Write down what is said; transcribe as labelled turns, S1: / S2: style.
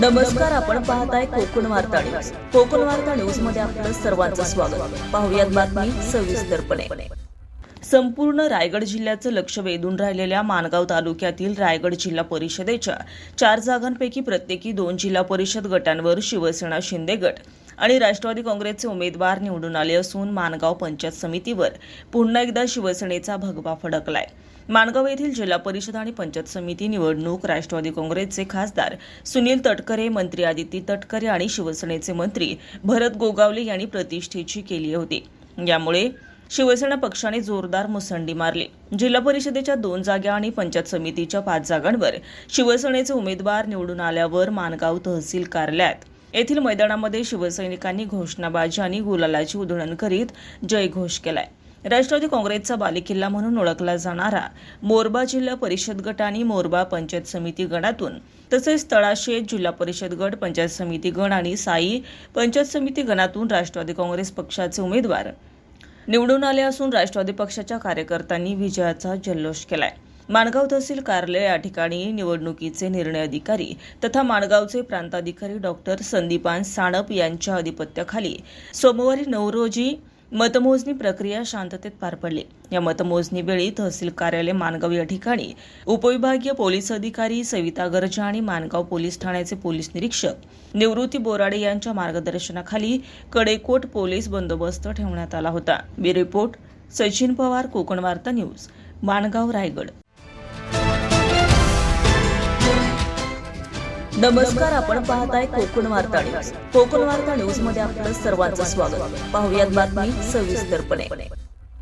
S1: नमस्कार, आपण पाहताय कोकण वार्ता न्यूज. कोकण वार्ता न्यूज मध्ये आपलं सर्वांचं स्वागत. पाहुयात बातमी सविस्तरपणे. संपूर्ण रायगड जिल्ह्याचं लक्ष वेधून राहिलेल्या माणगाव तालुक्यातील रायगड जिल्हा परिषदेच्या 4 जागांपैकी प्रत्येकी 2 जिल्हा परिषद गटांवर शिवसेना शिंदे गट आणि राष्ट्रवादी काँग्रेसचे उमेदवार निवडून आले असून माणगाव पंचायत समितीवर पुन्हा एकदा शिवसेनेचा भगवा फडकलाय. माणगाव येथील जिल्हा परिषद आणि पंचायत समिती निवडणूक राष्ट्रवादी काँग्रेसचे खासदार सुनील तटकरे, मंत्री आदिती तटकरे आणि शिवसेनेचे मंत्री भरत गोगावले यांनी प्रतिष्ठेची केली होती. यामुळे शिवसेना पक्षाने जोरदार मुसंडी मारली. जिल्हा परिषदेच्या 2 जागा आणि पंचायत समितीच्या 5 जागांवर शिवसेनेचे उमेदवार निवडून आल्यावर माणगाव तहसील कार्यालयात येथील मैदानामध्ये शिवसैनिकांनी घोषणाबाजी आणि गुलालाची उधळण करीत जयघोष केलाय. राष्ट्रवादी काँग्रेसचा बालेकिल्ला म्हणून ओळखला जाणारा मोरबा जिल्हा परिषद गट आणि मोरबा पंचायत समिती गणातून तसेच तळाशेत जिल्हा परिषद गट, पंचायत समिती गण आणि साई पंचायत समिती गणातून राष्ट्रवादी काँग्रेस पक्षाचे उमेदवार निवडून आले असून राष्ट्रवादी पक्षाच्या कार्यकर्त्यांनी विजयाचा जल्लोष केलाय. माणगाव तहसील कार्यालय या ठिकाणी निवडणुकीचे निर्णय अधिकारी तथा माणगावचे प्रांताधिकारी डॉक्टर संदीपान साणप यांच्या अधिपत्याखाली सोमवारी 9 रोजी मतमोजणी प्रक्रिया शांततेत पार पडली. या मतमोजणी वेळी तहसील कार्यालय माणगाव या ठिकाणी उपविभागीय पोलीस अधिकारी सविता गर्जा आणि माणगाव पोलीस ठाण्याचे पोलीस निरीक्षक निवृत्ती बोराडे यांच्या मार्गदर्शनाखाली कडेकोट पोलीस बंदोबस्त ठेवण्यात आला होता. ब्युरो रिपोर्ट सचिन पवार, कोकण वार्ता न्यूज, माणगाव, रायगड. नमस्कार, आपण पाहताय कोकण वार्ता न्यूज. कोकण वार्ता न्यूज मध्ये आपलं सर्वांचं स्वागत. पाहुयात बातमी सविस्तरपणे.